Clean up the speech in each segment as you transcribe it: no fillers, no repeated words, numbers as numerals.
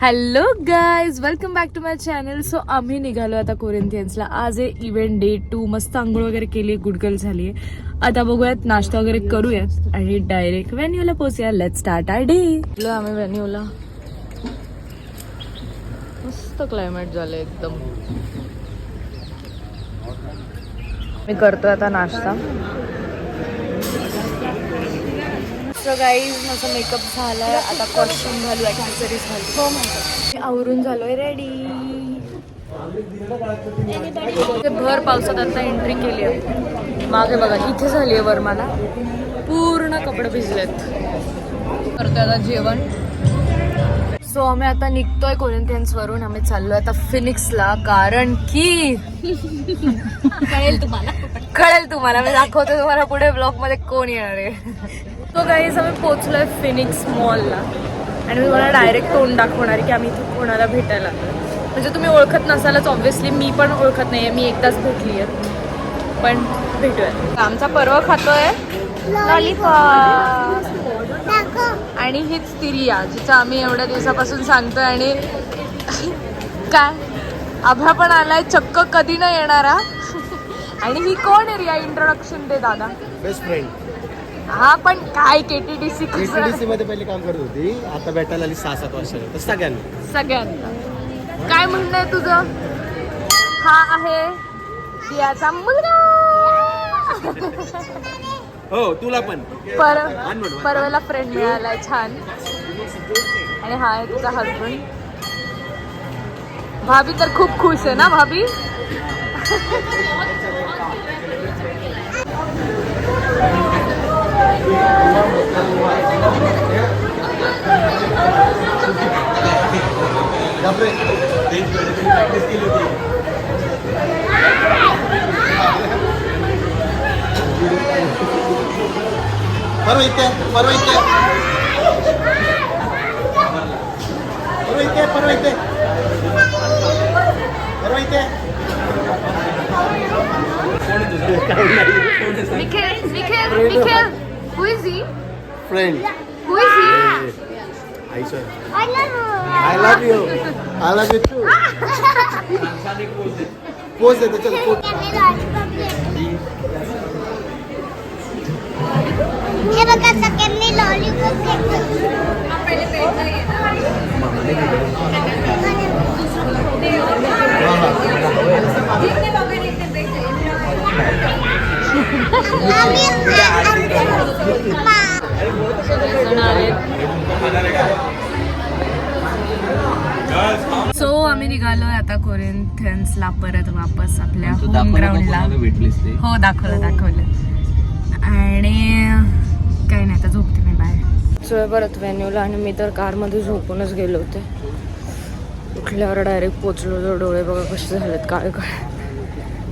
Hello guys, welcome back to my channel. So आम्ही निघालो आता कोरिंथियन्सला. आज आहे इव्हेंट डे 2. मस्त आंघोळ वगैरे केली, गुडगल झाली आहे. आता बघूयात, नाश्ता वगैरे करूयात आणि डायरेक्ट व्हेन्यूला पोहोचूया. Let's start our day. आम्ही व्हेन्यूला. मस्त क्लायमेट झालं एकदम. मी करतोय आता नाश्ता. सो गाईज, माझा मेकअप झालाय. आता कॉस्ट्युम घालू, ॲक्सेसरीज घालू. हो म्हणतो. आवरून झालोय रेडी. भर पावसात आता एंट्री केली आहे. मागे बघा, इथे झाली आहे वरमाला. पूर्ण कपडे भिजलेत. करतोय आता जेवण. सो आम्ही आता निघतोय कोरिंथियन्स वरून. आम्ही चाललोय आता फिनिक्सला, कारण की कळेल तुम्हाला. मी दाखवते तुम्हाला पुढे ब्लॉग मध्ये कोण येणार आहे. तो गाईज, आम्ही पोहोचलोय फिनिक्स मॉलला आणि मी तुम्हाला डायरेक्ट तोंड दाखवणार आहे की आम्ही इथे कोणाला भेटायला. म्हणजे तुम्ही ओळखत नसालच ऑब्व्हियसली. मी पण ओळखत नाहीये, मी एकदाच भेटली आहे, पण भेटूया. आमचा पर्व खातोय लॉलीपॉप. आणि हीच ती रिया, जिचं आम्ही एवढ्या दिवसापासून सांगतोय. आणि काय आभा पण आलाय, चक्क कधी नाही येणारा. आणि ही कोण आहे रिया? इंट्रोडक्शन दे दादा. Best friend. हा, पण काय केटीडीसी मध्ये पहिले काम करत होती, आता भेटायला आली 6-7 वर्षाला. तर सगळ्यांना काय म्हणणं आहे तुझं? हा आहे रियाचा मुलगा. हो, तुला पण परवेला फ्रेंड मिळालाय छान. आणि हा आहे तुझा हजबंड. भाभी तर खूप खुश आहे ना भाभी? Nikhil, who is he? Friend. Who is he? I love you. I love you too. Pose दे त्याच्यात. हे बघा, सगळ्यांनी लॉलीपॉप घेतलं. सो आम्ही निघालोय आता कोरिंथियन्सला परत वापस आपल्या होम ग्राउंडला. हो, दाखवलं. आणि काही नाही, आता झोपते मी बाहेर. सो परत व्हेन्यूला. आणि मी तर कारमध्ये झोपूनच गेले होते. उठल्यावर डायरेक्ट पोचलो. डोळे बघा कसे झालेत, काय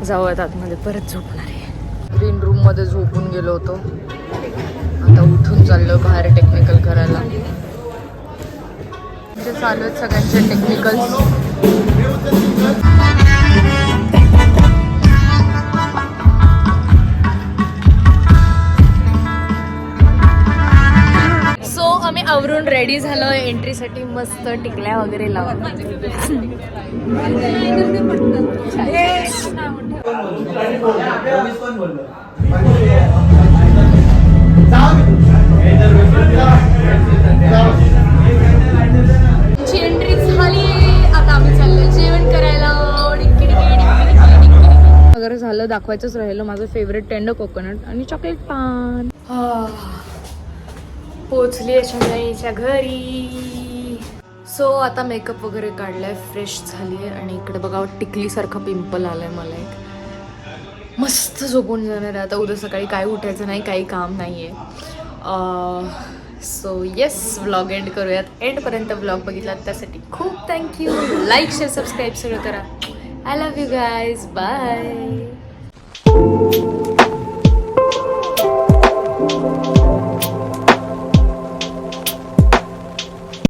जाऊयात आतमध्ये. परत झोपणार आहे. ग्रीन रूम मध्ये झोपून गेलो होतो. आता उठून चाललो बाहेर टेक्निकल करायला. चालू आहेत सगळ्यांचे टेक्निकल्स. सो आम्ही आवरून रेडी झालो एंट्रीसाठी. मस्त टिकल्या वगैरे लावून. एंट्री झाली. आता आम्ही चाललोय जेवण करायला. वगैरे झालं, दाखवायचंच राहिलं माझं फेवरेट टेंडर कोकोनट आणि चॉकलेट पान. पोचली याच्या घरी. सो आता मेकअप वगैरे काढलाय, फ्रेश झालीये. आणि इकडे बघा, टिकलीसारखं पिंपल आलाय मला एक. मस्त झोपून जाणार आहे आता. उद्या सकाळी काय उठायचं नाही, काही काम नाहीये. सो येस, व्लॉग एंड करूयात. एंडपर्यंत व्लॉग बघितलात त्यासाठी खूप थँक्यू. लाईक, शेअर, सबस्क्राईब सगळं करा. I love you guys. Bye.